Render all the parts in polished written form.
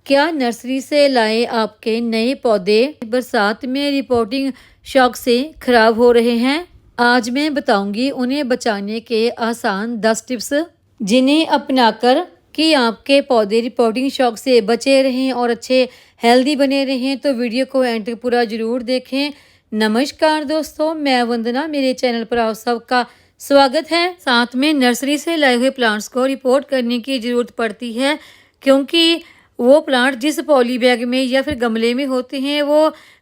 क्या नर्सरी से लाए आपके नए पौधे बरसात में रिपोर्टिंग शॉक से खराब हो रहे हैं? आज मैं बताऊंगी उन्हें बचाने के आसान 10 टिप्स जिन्हें अपनाकर कि आपके पौधे रिपोर्टिंग शॉक से बचे रहें और अच्छे हेल्दी बने रहें। तो वीडियो को एंड तक पूरा जरूर देखें। नमस्कार दोस्तों, मैं वंदना, मेरे चैनल पर आप सबका स्वागत है। साथ में नर्सरी से लाए हुए प्लांट्स को रिपोर्ट करने की ज़रूरत पड़ती है, क्योंकि वो प्लांट जिस पॉली बैग में या फिर गमले में होते हैं वो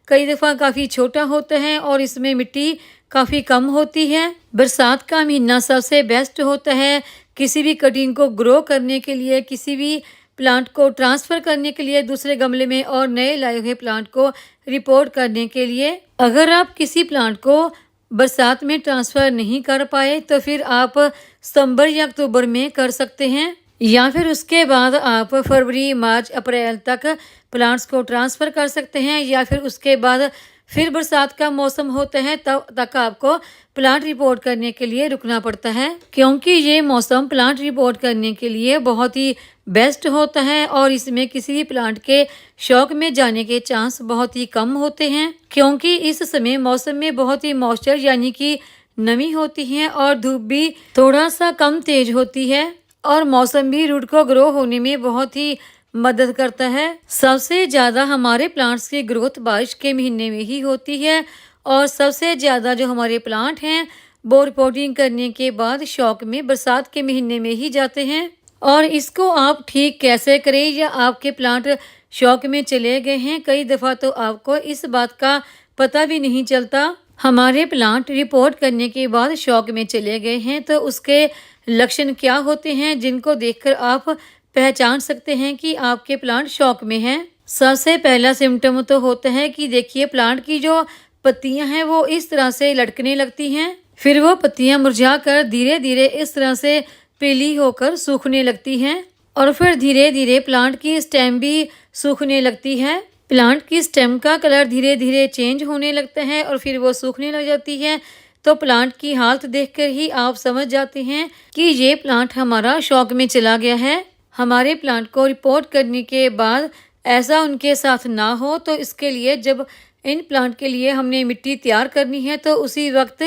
कई दफ़ा काफ़ी छोटा होता है और इसमें मिट्टी काफ़ी कम होती है। बरसात का महीना सबसे बेस्ट होता है किसी भी कटिंग को ग्रो करने के लिए, किसी भी प्लांट को ट्रांसफ़र करने के लिए दूसरे गमले में और नए लाए हुए प्लांट को रिपोर्ट करने के लिए। अगर आप किसी प्लांट को बरसात में ट्रांसफ़र नहीं कर पाए तो फिर आप सितंबर या अक्टूबर में कर सकते हैं, या फिर उसके बाद आप फरवरी, मार्च, अप्रैल तक प्लांट्स को ट्रांसफ़र कर सकते हैं, या फिर उसके बाद फिर बरसात का मौसम होता है तब तक आपको प्लांट रिपोर्ट करने के लिए रुकना पड़ता है, क्योंकि ये मौसम प्लांट रिपोर्ट करने के लिए बहुत ही बेस्ट होता है और इसमें किसी भी प्लांट के शॉक में जाने के चांस बहुत ही कम होते हैं, क्योंकि इस समय मौसम में बहुत ही मॉइस्चर यानी कि नमी होती है और धूप भी थोड़ा सा कम तेज होती है और मौसम भी रूट को ग्रो होने में बहुत ही मदद करता है। सबसे ज़्यादा हमारे प्लांट्स की ग्रोथ बारिश के महीने में ही होती है और सबसे ज़्यादा जो हमारे प्लांट हैं वो रिपोर्टिंग करने के बाद शॉक में बरसात के महीने में ही जाते हैं। और इसको आप ठीक कैसे करें, या आपके प्लांट शॉक में चले गए हैं, कई दफ़ा तो आपको इस बात का पता भी नहीं चलता। हमारे प्लांट रिपोर्ट करने के बाद शॉक में चले गए हैं तो उसके लक्षण क्या होते हैं जिनको देखकर आप पहचान सकते हैं कि आपके प्लांट शॉक में हैं। सबसे पहला सिम्टम तो होता है कि देखिए प्लांट की जो पत्तियां हैं वो इस तरह से लटकने लगती हैं, फिर वो पत्तियां मुरझाकर धीरे धीरे इस तरह से पीली होकर सूखने लगती हैं और फिर धीरे धीरे प्लांट की स्टेम भी सूखने लगती है। प्लांट की स्टेम का कलर धीरे धीरे चेंज होने लगता है और फिर वो सूखने लग जाती है। तो प्लांट की हालत देखकर ही आप समझ जाते हैं कि ये प्लांट हमारा शॉक में चला गया है। हमारे प्लांट को रिपोर्ट करने के बाद ऐसा उनके साथ ना हो, तो इसके लिए जब इन प्लांट के लिए हमने मिट्टी तैयार करनी है तो उसी वक्त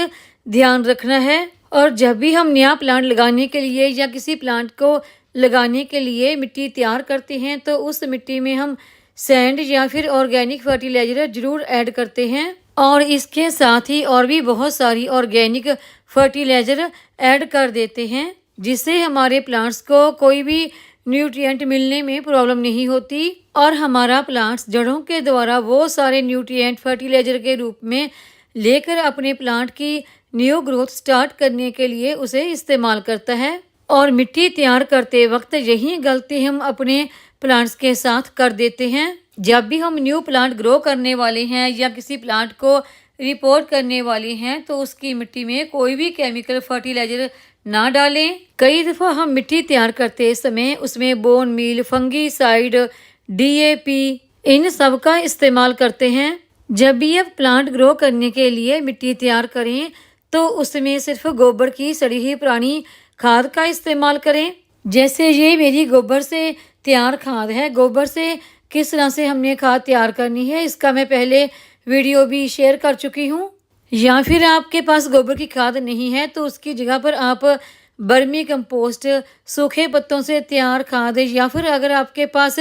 ध्यान रखना है। और जब भी हम नया प्लांट लगाने के लिए या किसी प्लांट को लगाने के लिए मिट्टी तैयार करते हैं तो उस मिट्टी में हम सैंड या फिर ऑर्गेनिक फर्टिलाइजर जरूर ऐड करते हैं, और इसके साथ ही और भी बहुत सारी ऑर्गेनिक फर्टिलाइजर ऐड कर देते हैं, जिससे हमारे प्लांट्स को कोई भी न्यूट्रिएंट मिलने में प्रॉब्लम नहीं होती और हमारा प्लांट्स जड़ों के द्वारा वो सारे न्यूट्रिएंट फर्टिलाइजर के रूप में लेकर अपने प्लांट की न्यू ग्रोथ स्टार्ट करने के लिए उसे इस्तेमाल करता है। और मिट्टी तैयार करते वक्त यही गलती हम अपने प्लांट्स के साथ कर देते हैं। जब भी हम न्यू प्लांट ग्रो करने वाले हैं या किसी प्लांट को रिपोर्ट करने वाले हैं तो उसकी मिट्टी में कोई भी केमिकल फर्टिलाइजर ना डालें। कई दफ़ा हम मिट्टी तैयार करते समय उसमें बोन मील, फंगीसाइड, DAP इन सब का इस्तेमाल करते हैं। जब भी आप प्लांट ग्रो करने के लिए मिट्टी तैयार करें तो उसमें सिर्फ गोबर की सड़ी हुई पुरानी खाद का इस्तेमाल करें। जैसे ये मेरी गोबर से तैयार खाद है। गोबर से किस तरह से हमने खाद तैयार करनी है इसका मैं पहले वीडियो भी शेयर कर चुकी हूँ। या फिर आपके पास गोबर की खाद नहीं है तो उसकी जगह पर आप बर्मी कंपोस्ट, सूखे पत्तों से तैयार खाद, या फिर अगर आपके पास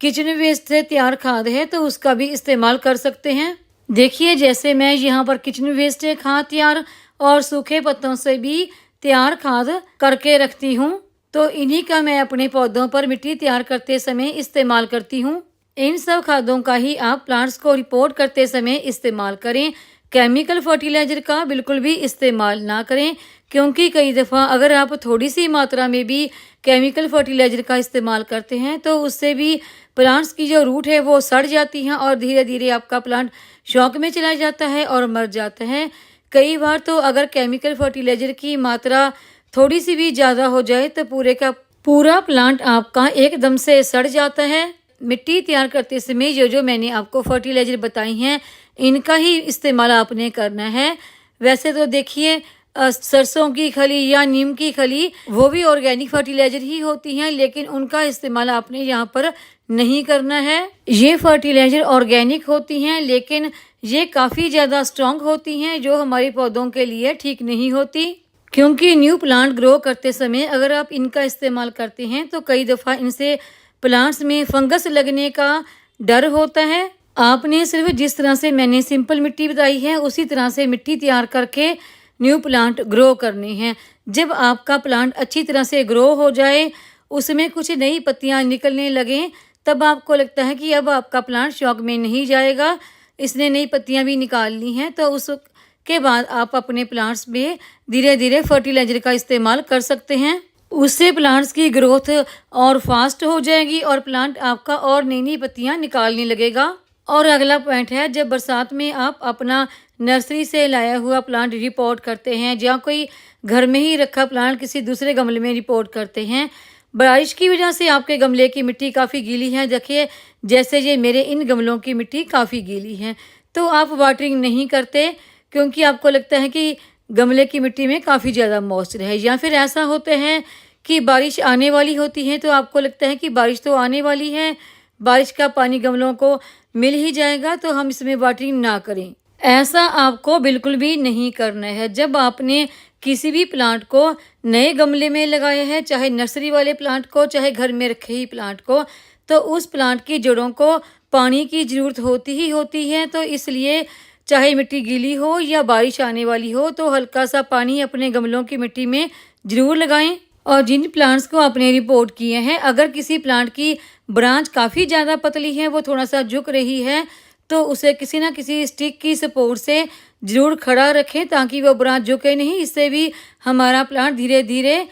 किचन वेस्ट से तैयार खाद है तो उसका भी इस्तेमाल कर सकते हैं। देखिए जैसे मैं यहाँ पर किचन वेस्ट से खाद तैयार और सूखे पत्तों से भी तैयार खाद करके रखती हूँ, तो इन्हीं का मैं अपने पौधों पर मिट्टी तैयार करते समय इस्तेमाल करती हूँ। इन सब खादों का ही आप प्लांट्स को रिपोर्ट करते समय इस्तेमाल करें। केमिकल फर्टिलाइजर का बिल्कुल भी इस्तेमाल ना करें, क्योंकि कई दफ़ा अगर आप थोड़ी सी मात्रा में भी केमिकल फर्टिलाइजर का इस्तेमाल करते हैं तो उससे भी प्लांट्स की जो रूट है वो सड़ जाती हैं और धीरे धीरे आपका प्लांट शॉक में चला जाता है और मर जाता है। कई बार तो अगर केमिकल फर्टिलाइजर की मात्रा थोड़ी सी भी ज़्यादा हो जाए तो पूरे का पूरा प्लांट आपका एकदम से सड़ जाता है। मिट्टी तैयार करते समय जो मैंने आपको फर्टिलाइजर बताई हैं इनका ही इस्तेमाल आपने करना है। वैसे तो देखिए सरसों की खली या नीम की खली, वो भी ऑर्गेनिक फर्टिलाइजर ही होती हैं, लेकिन उनका इस्तेमाल आपने यहाँ पर नहीं करना है। ये फर्टिलाइजर ऑर्गेनिक होती हैं, लेकिन ये काफ़ी ज़्यादा स्ट्रॉन्ग होती हैं, जो हमारे पौधों के लिए ठीक नहीं होती। क्योंकि न्यू प्लांट ग्रो करते समय अगर आप इनका इस्तेमाल करते हैं तो कई दफ़ा इनसे प्लांट्स में फंगस लगने का डर होता है। आपने सिर्फ जिस तरह से मैंने सिंपल मिट्टी बताई है उसी तरह से मिट्टी तैयार करके न्यू प्लांट ग्रो करने हैं। जब आपका प्लांट अच्छी तरह से ग्रो हो जाए, उसमें कुछ नई पत्तियां निकलने लगें, तब आपको लगता है कि अब आपका प्लांट शौक में नहीं जाएगा, इसने नई पत्तियां भी निकाल ली हैं, तो उसके बाद आप अपने प्लांट्स में धीरे धीरे फर्टिलाइजर का इस्तेमाल कर सकते हैं। उससे प्लांट्स की ग्रोथ और फास्ट हो जाएगी और प्लांट आपका और नई नई पत्तियां निकालने लगेगा। और अगला पॉइंट है, जब बरसात में आप अपना नर्सरी से लाया हुआ प्लांट रिपोर्ट करते हैं या कोई घर में ही रखा प्लांट किसी दूसरे गमले में रिपोर्ट करते हैं, बारिश की वजह से आपके गमले की मिट्टी काफ़ी गीली है, देखिए जैसे ये मेरे इन गमलों की मिट्टी काफ़ी गीली है, तो आप वाटरिंग नहीं करते क्योंकि आपको लगता है कि गमले की मिट्टी में काफ़ी ज़्यादा मॉइस्चर है। या फिर ऐसा होता है कि बारिश आने वाली होती है तो आपको लगता है कि बारिश तो आने वाली है, बारिश का पानी गमलों को मिल ही जाएगा, तो हम इसमें वाटरिंग ना करें। ऐसा आपको बिल्कुल भी नहीं करना है। जब आपने किसी भी प्लांट को नए गमले में लगाया है, चाहे नर्सरी वाले प्लांट को, चाहे घर में रखे ही प्लांट को, तो उस प्लांट की जड़ों को पानी की ज़रूरत होती ही होती है। तो इसलिए चाहे मिट्टी गीली हो या बारिश आने वाली हो, तो हल्का सा पानी अपने गमलों की मिट्टी में ज़रूर लगाएं। और जिन प्लांट्स को आपने रिपोर्ट किए हैं, अगर किसी प्लांट की ब्रांच काफ़ी ज़्यादा पतली है, वो थोड़ा सा झुक रही है, तो उसे किसी ना किसी स्टिक की सपोर्ट से ज़रूर खड़ा रखें ताकि वो ब्रांच झुके नहीं। इससे भी हमारा प्लांट धीरे धीरे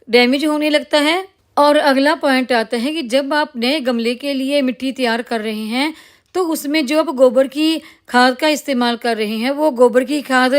डैमेज होने लगता है। और अगला पॉइंट आता है कि जब आप नए गमले के लिए मिट्टी तैयार कर रहे हैं, तो उसमें जो आप गोबर की खाद का इस्तेमाल कर रहे हैं, वो गोबर की खाद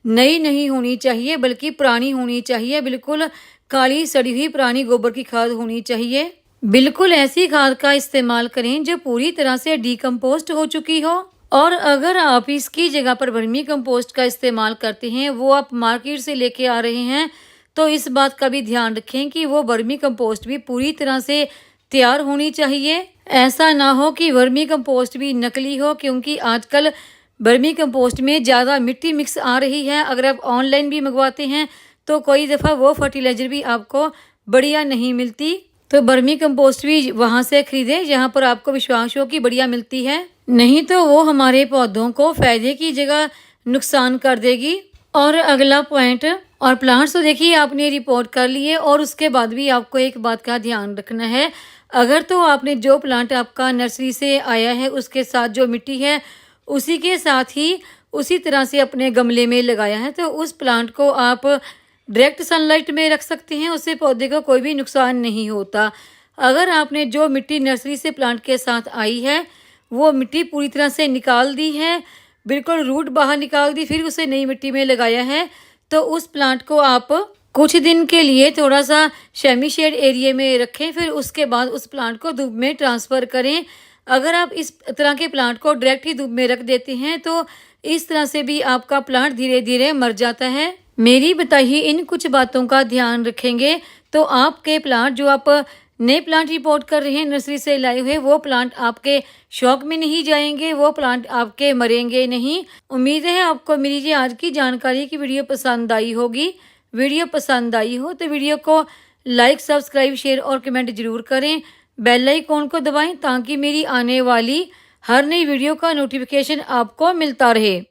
नई नहीं होनी चाहिए, बल्कि पुरानी होनी चाहिए। बिल्कुल काली सड़ी हुई पुरानी गोबर की खाद होनी चाहिए। बिल्कुल ऐसी खाद का इस्तेमाल करें जो पूरी तरह से डिकम्पोस्ट हो चुकी हो। और अगर आप इसकी जगह पर वर्मी कंपोस्ट का इस्तेमाल करते हैं, वो आप मार्केट से लेके आ रहे हैं, तो इस बात का भी ध्यान रखें कि वो वर्मी कंपोस्ट भी पूरी तरह से तैयार होनी चाहिए। ऐसा ना हो कि वर्मी कंपोस्ट भी नकली हो, क्योंकि आजकल वर्मी कंपोस्ट में ज़्यादा मिट्टी मिक्स आ रही है। अगर आप ऑनलाइन भी मंगवाते हैं तो कोई दफ़ा वो फर्टिलाइज़र भी आपको बढ़िया नहीं मिलती। तो वर्मी कंपोस्ट भी वहाँ से खरीदें जहाँ पर आपको विश्वास हो कि बढ़िया मिलती है, नहीं तो वो हमारे पौधों को फ़ायदे की जगह नुकसान कर देगी। और अगला पॉइंट, और प्लांट्स तो देखिए आपने रिपोर्ट कर लिए, और उसके बाद भी आपको एक बात का ध्यान रखना है। अगर तो आपने जो प्लांट आपका नर्सरी से आया है उसके साथ जो मिट्टी है उसी के साथ ही उसी तरह से अपने गमले में लगाया है, तो उस प्लांट को आप डायरेक्ट सनलाइट में रख सकते हैं, उससे पौधे को कोई भी नुकसान नहीं होता। अगर आपने जो मिट्टी नर्सरी से प्लांट के साथ आई है वो मिट्टी पूरी तरह से निकाल दी है, बिल्कुल रूट बाहर निकाल दी, फिर उसे नई मिट्टी में लगाया है, तो उस प्लांट को आप कुछ दिन के लिए थोड़ा सा सेमी शेड एरिया में रखें, फिर उसके बाद उस प्लांट को धूप में ट्रांसफ़र करें। अगर आप इस तरह के प्लांट को डायरेक्ट ही धूप में रख देते हैं तो इस तरह से भी आपका प्लांट धीरे धीरे मर जाता है। मेरी बताइए इन कुछ बातों का ध्यान रखेंगे तो आपके प्लांट, जो आप नए प्लांट रिपोर्ट कर रहे हैं नर्सरी से लाए हुए, वो प्लांट आपके शौक में नहीं जाएंगे, वो प्लांट आपके मरेंगे नहीं। उम्मीद है आपको मेरी ये आज की जानकारी की वीडियो पसंद आई होगी। वीडियो पसंद आई हो तो वीडियो को लाइक, सब्सक्राइब, शेयर और कमेंट जरूर करें। बेल आइकॉन को दबाएं ताकि मेरी आने वाली हर नई वीडियो का नोटिफिकेशन आपको मिलता रहे।